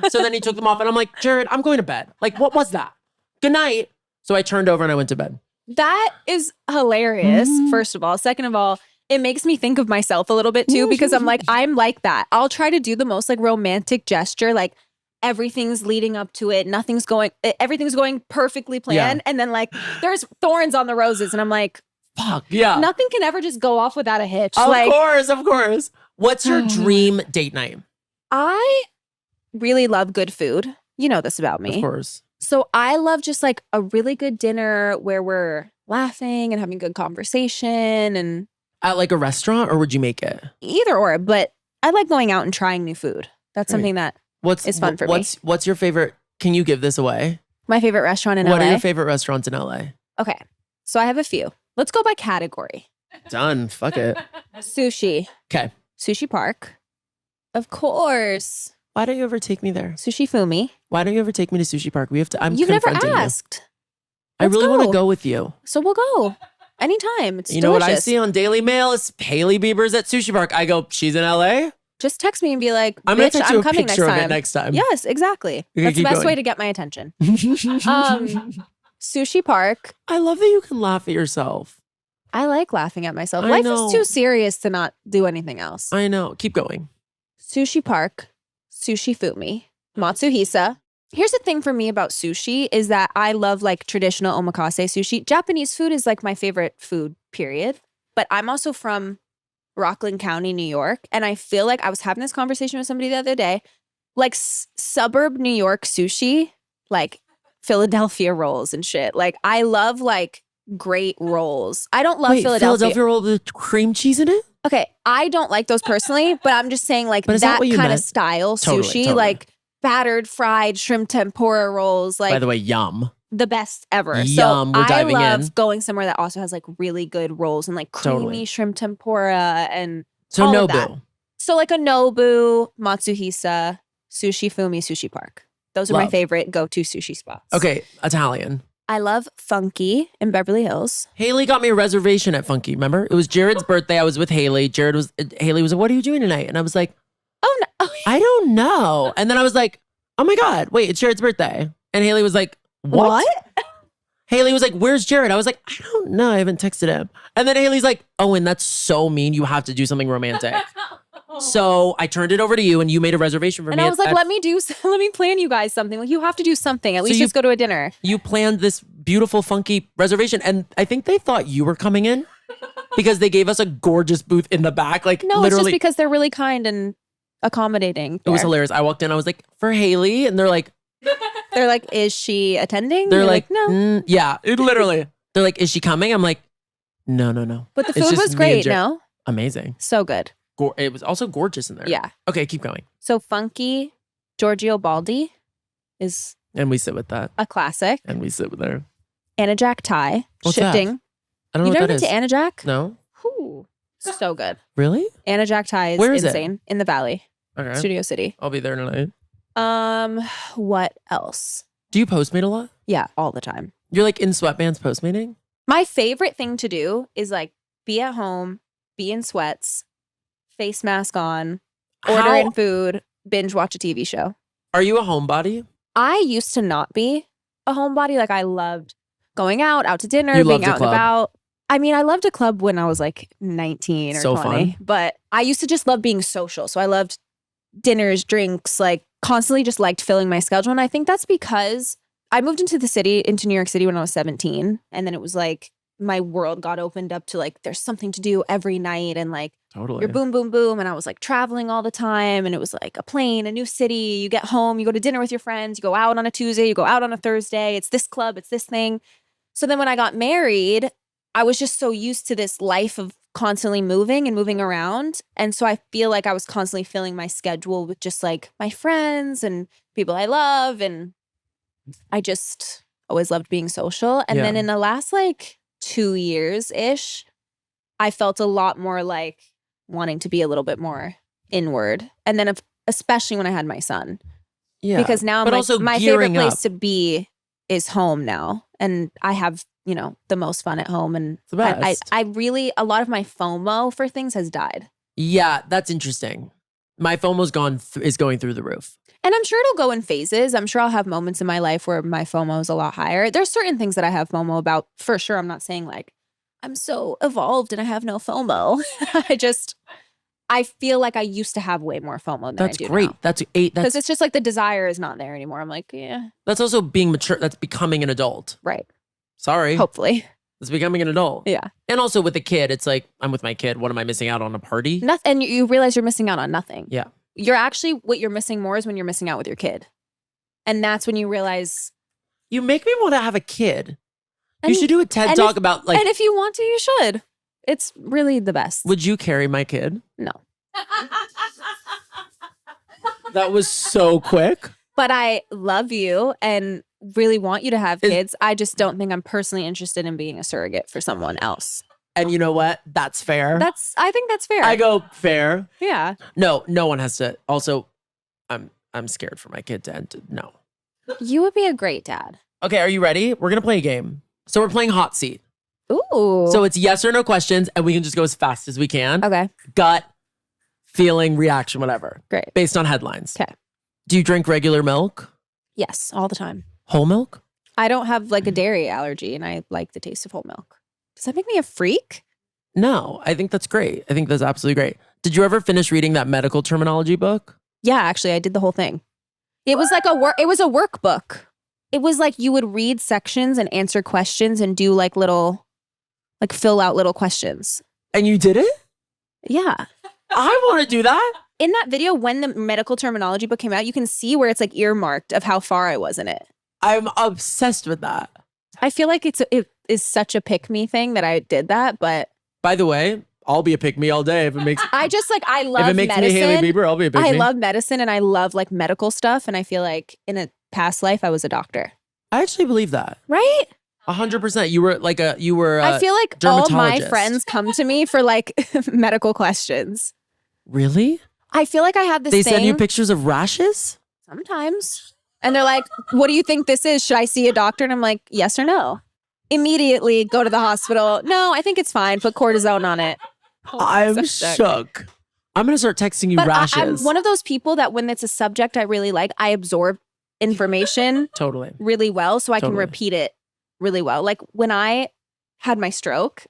So then he took them off and I'm like, Jared, I'm going to bed. Like, what was that? Good night. So I turned over and I went to bed. That is hilarious, first of all. Second of all, it makes me think of myself a little bit too, because I'm like, I'm like that. I'll try to do the most like romantic gesture, like everything's leading up to it. Everything's going perfectly planned. And then like there's thorns on the roses. And I'm like, Fuck, yeah. nothing can ever just go off without a hitch. Of like, course. What's your dream date night? I really love good food. You know this about me. Of course. So I love just like a really good dinner where we're laughing and having good conversation and At like a restaurant, or would you make it? either or. But I like going out and trying new food. That's something that It's fun for me. What's your favorite? Can you give this away? my favorite restaurant in What LA. are your favorite restaurants in LA? Okay. So I have a few. Let's go by category. Done. Fuck it. Sushi. Okay. Sushi Park. Of course. Why don't you ever take me there? Sushi Fumi. Why don't you ever take me to Sushi Park? We have to. I'm You've never confronting asked. you. I Let's really want to go. go with you. So we'll go. Anytime. It's You know what I delicious. see on Daily Mail is Hailey Bieber's at Sushi Park. I go, she's in LA. Just text me and be like, I'm gonna bitch, text you I'm a coming next picture of it time. next time. Yes, exactly. Okay, That's the keep best going. way to get my attention. Sushi Park. I love that you can laugh at yourself. I like laughing at myself. I Life know. is too serious to not do anything else. I know. Keep going. Sushi Park, Sushi Fumi, Matsuhisa. Here's the thing for me about sushi is that I love like traditional omakase sushi. Japanese food is like my favorite food, period. But I'm also from Rockland County, New York. And I feel like I was having this conversation with somebody the other day, like suburb New York sushi, like Philadelphia rolls and shit. Like I love like great rolls. I don't love Wait, Philadelphia. roll with cream cheese in it? Okay, I don't like those personally, but I'm just saying like But is that that what you kind of meant? style Totally, sushi, totally. like battered fried shrimp tempura rolls, like By the way, yum. the best ever. Yum, So we're I diving love in. going somewhere that also has like really good rolls and like creamy Totally. shrimp tempura and So all of that. Nobu. So like a Nobu, Matsuhisa, Sushi Fumi, Sushi Park. Those are my Love. favorite go-to sushi spots. Okay, Italian. I love Funky in Beverly Hills. Haley got me a reservation at Funky, remember? It was Jared's birthday. I was with Haley. Haley was like, what are you doing tonight? And I was like, Oh no. Oh, I don't know. And then I was like, oh my God, wait, it's Jared's birthday. And Haley was like, what? Haley was like, where's Jared? I was like, I don't know. I haven't texted him. And then Haley's like, oh, and that's so mean. You have to do something romantic. So I turned it over to you and you made a reservation for And me. I was like, let me plan you guys something. Like you have to do something. At least you- just go to a dinner. You planned this beautiful, funky reservation. And I think they thought you were coming in because they gave us a gorgeous booth in the back. Like No, it's literally, just because they're really kind and accommodating. it was there. hilarious. I walked in, I was like, for Haley. And they're like, Is she attending? they're You're like, no. yeah, it literally. They're like, is she coming? I'm like, no. But the It's food just was me and great, Jared. no? Amazing. So good. It was also gorgeous in there. Yeah. Okay, keep going. So Funky Giorgio Baldi is And we sit with that. a classic. And we sit with there. Anna Jack Thai. What's that? Shifting. I don't know You've what never that been is. to Anna Jack? No? Ooh, so good. Really? Anna Jack Thai is Where is it? insane. In the Valley. Okay. Studio City. I'll be there tonight. What else? Do you Postmate a lot? Yeah, all the time. You're like in sweatbands Postmating? My favorite thing to do is like be at home, be in sweats, face mask on, order How- in food, binge watch a TV show. Are you a homebody? I used to not be a homebody. Like I loved going out to dinner, You being loved a out and club. about. I mean, I loved a club when I was like 19 or So 20, fun. but I used to just love being social. So I loved dinners, drinks, like constantly just liked filling my schedule. And I think that's because I moved into New York City when I was 17. And then it was like my world got opened up to like, there's something to do every night. And like, Totally. you're boom, boom, boom. And I was like traveling all the time. And it was like a plane, a new city. You get home, you go to dinner with your friends, you go out on a Tuesday, you go out on a Thursday. It's this club, it's this thing. So then when I got married, I was just so used to this life of constantly moving and moving around. And so I feel like I was constantly filling my schedule with just like my friends and people I love. And I just always loved being social. And then Yeah. in the last like 2 years-ish, I felt a lot more like wanting to be a little bit more inward. And then especially when I had my son. Yeah. Because now I'm But like, also my favorite gearing place up. to be is home now. And I have, the most fun at home. And The best. I really, a lot of my FOMO for things has died. Yeah, that's interesting. My FOMO's is going through the roof. And I'm sure it'll go in phases. I'm sure I'll have moments in my life where my FOMO is a lot higher. There's certain things that I have FOMO about for sure. I'm not saying like I'm so evolved and I have no FOMO. I feel like I used to have way more FOMO than That's I do great. now. That's Because it's just like the desire is not there anymore. I'm like, yeah, that's also being mature. That's becoming an adult. right. Sorry. Hopefully. That's becoming an adult. Yeah. And also with a kid, it's like, I'm with my kid. What am I missing out on a party? Nothing. And you realize you're missing out on nothing. Yeah. What you're missing more is when you're missing out with your kid. And that's when you realize. You make me want to have a kid. And- you should do a TED and talk if- about like, and if you want to, you should. It's really the best. would you carry my kid? No. That was so quick. But I love you and really want you to have kids. I just don't think I'm personally interested in being a surrogate for someone else. And you know what? That's fair. I think that's fair. I go fair. Yeah. No one has to. Also, I'm scared for my kid to enter. No. You would be a great dad. Okay, are you ready? We're gonna play a game. So we're playing hot seat. Ooh. So it's yes or no questions, and we can just go as fast as we can. Okay. Gut, feeling, reaction, whatever. Great. Based on headlines. Okay. Do you drink regular milk? Yes, all the time. Whole milk? I don't have like a dairy allergy and I like the taste of whole milk. Does that make me a freak? No, I think that's great. I think that's absolutely great. Did you ever finish reading that medical terminology book? Yeah, actually, I did the whole thing. It was like it was a workbook. It was like you would read sections and answer questions and do like fill out little questions. And you did it? Yeah. I want to do that. In that video, when the medical terminology book came out, you can see where it's like earmarked of how far I was in it. I'm obsessed with that. I feel like it is such a pick me thing that I did that, but By the way, I'll be a pick me all day if it makes. I just like I love if it makes medicine. me Hailey Bieber, I'll be a pick I me. love medicine and I love like medical stuff. And I feel like in a past life I was a doctor. I actually believe that. Right? 100%. You were like I feel like all my dermatologist. friends come to me for like medical questions. Really? I feel like I have this They thing send you pictures of rashes? sometimes. And they're like, what do you think this is? Should I see a doctor? And I'm like, yes or no. Immediately go to the hospital. No, I think it's fine. Put cortisone on it. Oh, I'm so shook. I'm going to start texting you But rashes. I'm one of those people that when it's a subject I really like, I absorb information Totally. really well so I can Totally. repeat it really well. Like when I had my stroke,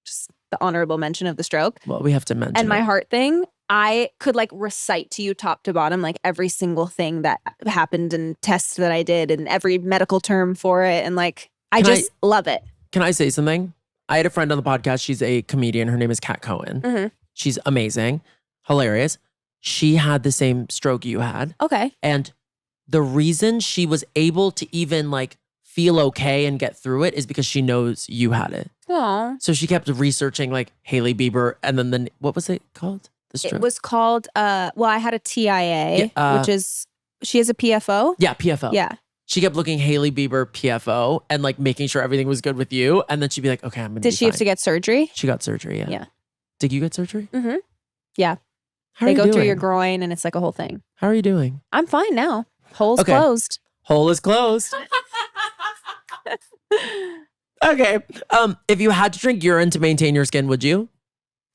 just the honorable mention of the stroke, Well, we have to mention and my it. heart thing, I could like recite to you top to bottom, like every single thing that happened and tests that I did and every medical term for it. And like, I Can just love it. Can I say something? I had a friend on the podcast. She's a comedian. Her name is Kat Cohen. Mhm. She's amazing, hilarious. She had the same stroke you had. Okay. And the reason she was able to even like feel okay and get through it is because she knows you had it. Oh. So she kept researching like Hailey Bieber and then what was it called? The stroke? It was called, well, I had a TIA, Yeah, which is, she has a PFO. Yeah, PFO. Yeah. She kept looking Hailey Bieber PFO and like making sure everything was good with you. And then she'd be like, okay, I'm going to Did she have to get surgery? She got surgery, yeah. Yeah. Did you get surgery? Mm-hmm. Yeah. How are They you go doing? through your groin and it's like a whole thing. How are you doing? I'm fine now. Hole's Okay. closed. Hole is closed. Okay. If you had to drink urine to maintain your skin, would you?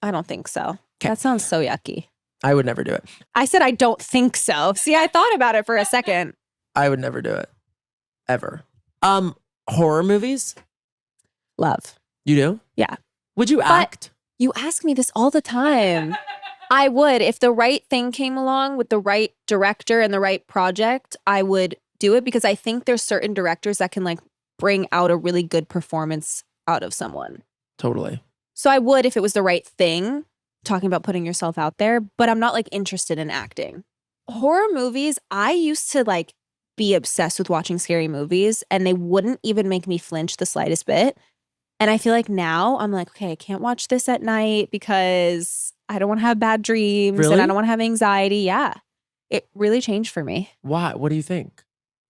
I don't think so. 'Kay. That sounds so yucky. I would never do it. I said I don't think so. See, I thought about it for a second. I would never do it. Ever. Horror movies? Love. You do? Yeah. Would you act? You ask me this all the time. I would. If the right thing came along with the right director and the right project, I would do it because I think there's certain directors that can like bring out a really good performance out of someone. Totally. So I would if it was the right thing, talking about putting yourself out there, but I'm not like interested in acting. Horror movies, I used to like be obsessed with watching scary movies and they wouldn't even make me flinch the slightest bit. And I feel like now I'm like, okay, I can't watch this at night because I don't want to have bad dreams Really? and I don't want to have anxiety. Yeah. It really changed for me. Why? What do you think?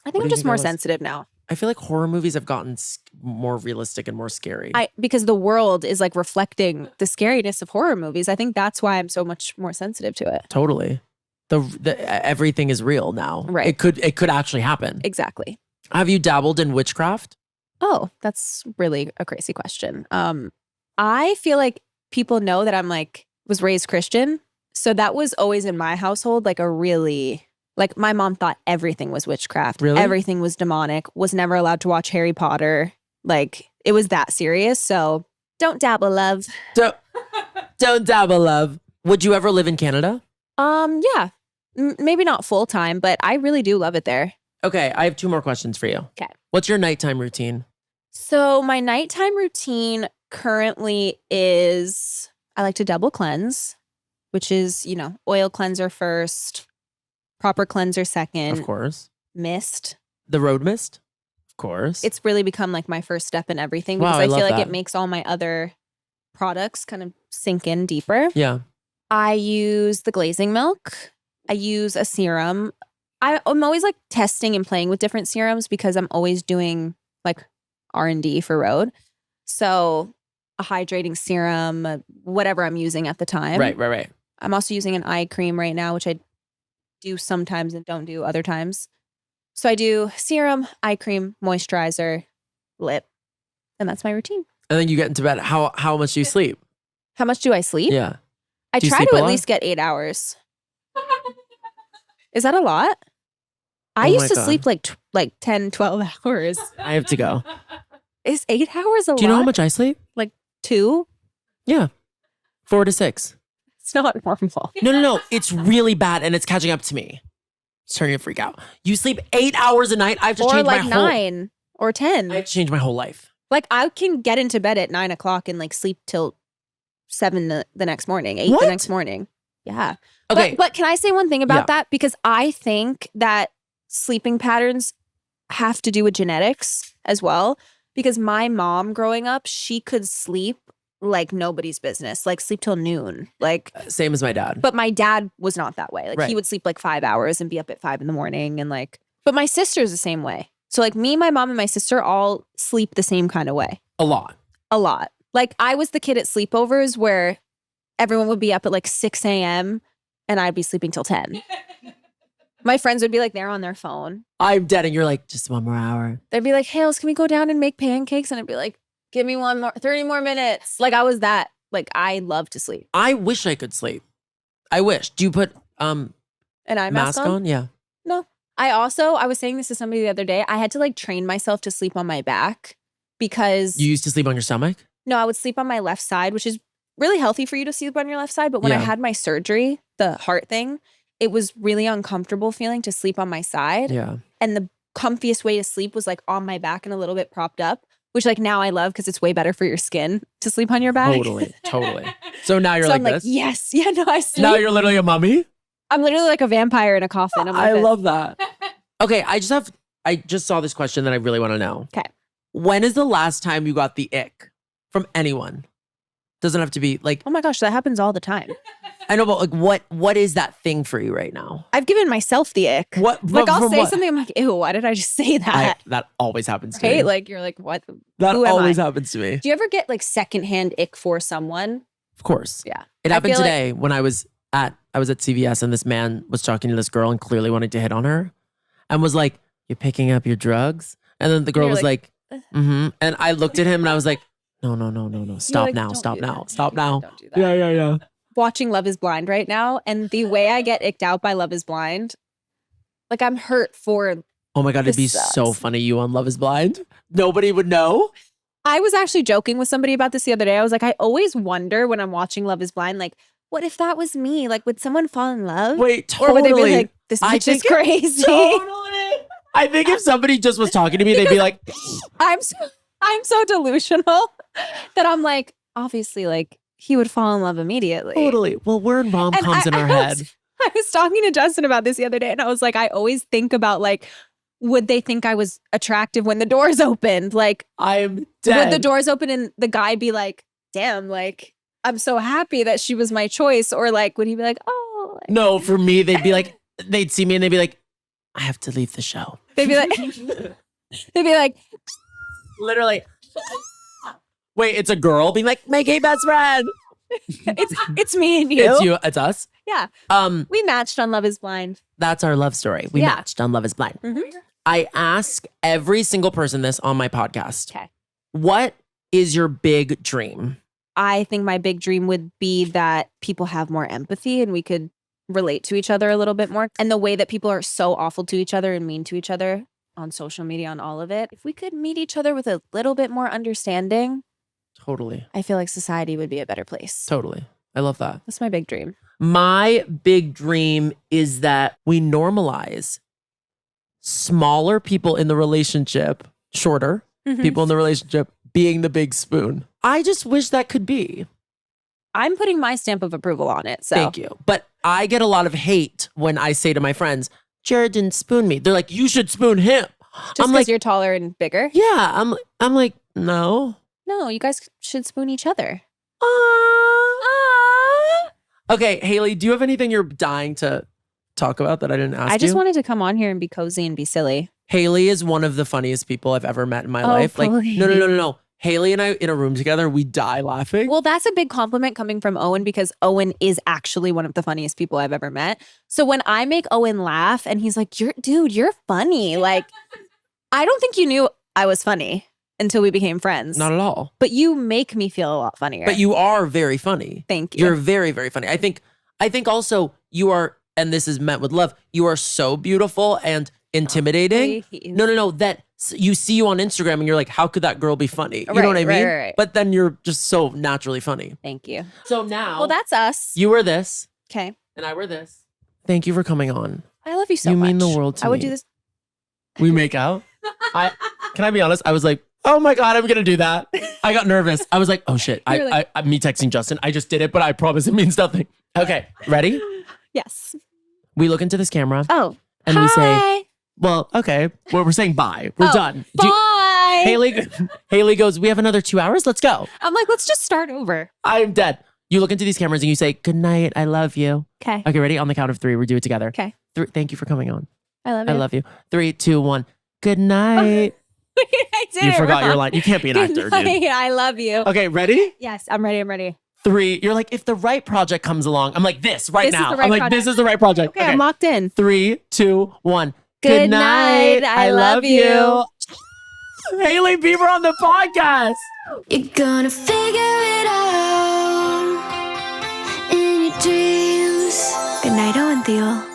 I What think do I'm you just think more that was? sensitive now. I feel like horror movies have gotten more realistic and more scary. Because the world is like reflecting the scariness of horror movies. I think that's why I'm so much more sensitive to it. Totally. Everything is real now. Right. It could actually happen. Exactly. Have you dabbled in witchcraft? Oh, that's really a crazy question. I feel like people know that I'm like was raised Christian. So that was always in my household like a really like my mom thought everything was witchcraft. Really? Everything was demonic, was never allowed to watch Harry Potter. Like it was that serious. So don't dabble, love. Don't dabble, love. Would you ever live in Canada? Yeah. Maybe not full time, but I really do love it there. Okay, I have 2 more questions for you. Okay. What's your nighttime routine? So my nighttime routine currently is I like to double cleanse, which is, oil cleanser first, proper cleanser second, Of course. mist. The road mist? Of course. It's really become like my first step in everything Wow, because I I feel love like that. it makes all my other products kind of sink in deeper. Yeah. I use the glazing milk. I use a serum. I'm always like testing and playing with different serums because I'm always doing like R&D for road. So a hydrating serum, whatever I'm using at the time. Right. I'm also using an eye cream right now, which I do sometimes and don't do other times. So I do serum, eye cream, moisturizer, lip, and that's my routine. And then you get into bed. How much do you sleep? How much do I sleep? Yeah. I Do you try sleep to a at lot? least get 8 hours. Is that a lot? I Oh my used to God. sleep like 10, 12 hours. I have to go. Is 8 hours a lot? Do you know how much I sleep? 2? Yeah. 4 to 6. It's not normal. No. It's really bad and it's catching up to me. It's turning to freak out. You sleep 8 hours a night? I have to Or change like my whole 9 or 10. I have to change my whole life. Like I can get into bed at 9 o'clock and like sleep till 7 the next morning, 8 What? the next morning. Yeah. Okay. But can I say one thing about Yeah. that? Because I think that sleeping patterns have to do with genetics as well. Because my mom growing up, she could sleep like nobody's business, like sleep till noon. Like, Same as my dad. but my dad was not that way. Like Right. he would sleep like 5 hours and be up at 5 a.m. and like, but my sister's the same way. So like me, my mom, and my sister all sleep the same kind of way. A lot. A lot. Like I was the kid at sleepovers where everyone would be up at like 6 a.m. and I'd be sleeping till 10. My friends would be like, they're on their phone. I'm dead. And you're like, just 1 more hour. They'd be like, Hales, can we go down and make pancakes? And I'd be like, give me 30 more minutes. Like I was that, like I love to sleep. I wish I could sleep. I wish. Do you put An eye mask on? Yeah. No. I was saying this to somebody the other day. I had to like train myself to sleep on my back because You used to sleep on your stomach? no, I would sleep on my left side, which is really healthy for you to sleep on your left side. But when I Yeah. had my surgery, the heart thing, it was really uncomfortable feeling to sleep on my side. Yeah. And the comfiest way to sleep was like on my back and a little bit propped up, which like now I love because it's way better for your skin to sleep on your back. Totally. So now you're So like I'm like, this? yes. Yeah, no, I sleep. Now you're literally a mummy? I'm literally like a vampire in a coffin. I'm like I this. love that. Okay, I just saw this question that I really want to know. Okay. When is the last time you got the ick from anyone? Doesn't have to be like, Oh my gosh, that happens all the time. I know, but like what is that thing for you right now? I've given myself the ick. What Like I'll from say what? something, I'm like, ew, why did I just say that? That always happens to Right? me. Like you're like, what? That who am always I? happens to me. Do you ever get like secondhand ick for someone? Of course. Yeah. It I happened feel like- today when I was at CVS and this man was talking to this girl and clearly wanted to hit on her and was like, "You're picking up your drugs?" And then the girl you're was like, like, "Mm-hmm." And I looked at him and I was like, No. Stop like, now. "Don't Stop do now. that. Stop now. Don't do that." Yeah. Watching Love is Blind right now, and the way I get icked out by Love is Blind, like I'm hurt for. Oh my God, it'd be This so sucks. funny you on Love is Blind. Nobody would know. I was actually joking with somebody about this the other day. I was like, I always wonder when I'm watching Love is Blind, like, what if that was me? Like, would someone fall in love? Wait, Or totally. would they be like, this I bitch is think crazy? Totally. I think if somebody just was talking to me, they'd be like, I'm so delusional that I'm like, obviously, like, he would fall in love immediately. totally. Well, we're in And rom-coms in our head. I was talking to Justin about this the other day, and I was like, I always think about like, would they think I was attractive when the doors opened? Like, I'm dead. would the doors open and the guy be like, damn, like, I'm so happy that she was my choice? Or like, would he be like, oh, like, No, for me, they'd be like, they'd see me and they'd be like, I have to leave the show. they'd be like, Literally. Wait, it's a girl being like, my gay best friend. it's me and you. It's you. It's us. Yeah. We matched on Love is Blind. That's our love story. We Yeah. matched on Love is Blind. Mhm. I ask every single person this on my podcast. Okay. What is your big dream? I think my big dream would be that people have more empathy and we could relate to each other a little bit more. And the way that people are so awful to each other and mean to each other on social media, on all of it, if we could meet each other with a little bit more understanding, Totally. I feel like society would be a better place. Totally. I love that. That's my big dream. My big dream is that we normalize smaller people in the relationship, shorter people in the relationship being the big spoon. I just wish that could be. I'm putting my stamp of approval on it. So Thank you. But I get a lot of hate when I say to my friends, Jared didn't spoon me. They're like, you should spoon him. just I'm because like, you're taller and bigger? yeah. I'm like, no. No, you guys should spoon each other. Okay, Hailey, do you have anything you're dying to talk about that I didn't ask you? I just wanted to come on here and be cozy and be silly. Hailey is one of the funniest people I've ever met in my Oh, life. Like, please. no. Hailey and I in a room together, we die laughing. Well, that's a big compliment coming from Owen because Owen is actually one of the funniest people I've ever met. So when I make Owen laugh and he's like, you're funny. Like, I don't think you knew I was funny until we became friends. Not at all. But you make me feel a lot funnier. But you are very funny. Thank you. You're very, very funny. I think also you are, and this is meant with love, you are so beautiful and intimidating. Please. No, that you see you on Instagram and you're like, how could that girl be funny? You know Right, what I mean? right. But then you're just so naturally funny. Thank you. So now, Well, that's us. you were this Okay. and I were this. Thank you for coming on. I love you so You much. mean the world to I would me. do this. We make out. Can I be honest? I was like, oh my God, I'm gonna do that. I got nervous. I was like, oh shit. You're like- I me texting Justin. I just did it, but I promise it means nothing. Okay, ready? Yes. We look into this camera Oh. and we say, hi. well, okay. Well, we're saying bye. We're Oh, done. Bye. Hailey goes, we have another 2 hours. Let's go. I'm like, let's just start over. I'm dead. You look into these cameras and you say, good night. I love you. Okay. Okay, ready? On the count of 3, we do it together. Okay. Thank you for coming on. I love you. I love you. 3, 2, 1. Good night. I did You it forgot wrong. your line. You can't be an actor, Good night, dude. I love you. Okay, ready? Yes, I'm ready. I'm ready. 3. You're like, if the right project comes along, I'm like, this right This is now. the right I'm like, project. this is the right project. Okay, I'm locked in. 3, 2, 1. Good night. I love you. Hailey Bieber on the podcast. You're gonna figure it out in your dreams. Good night, Owen Theo.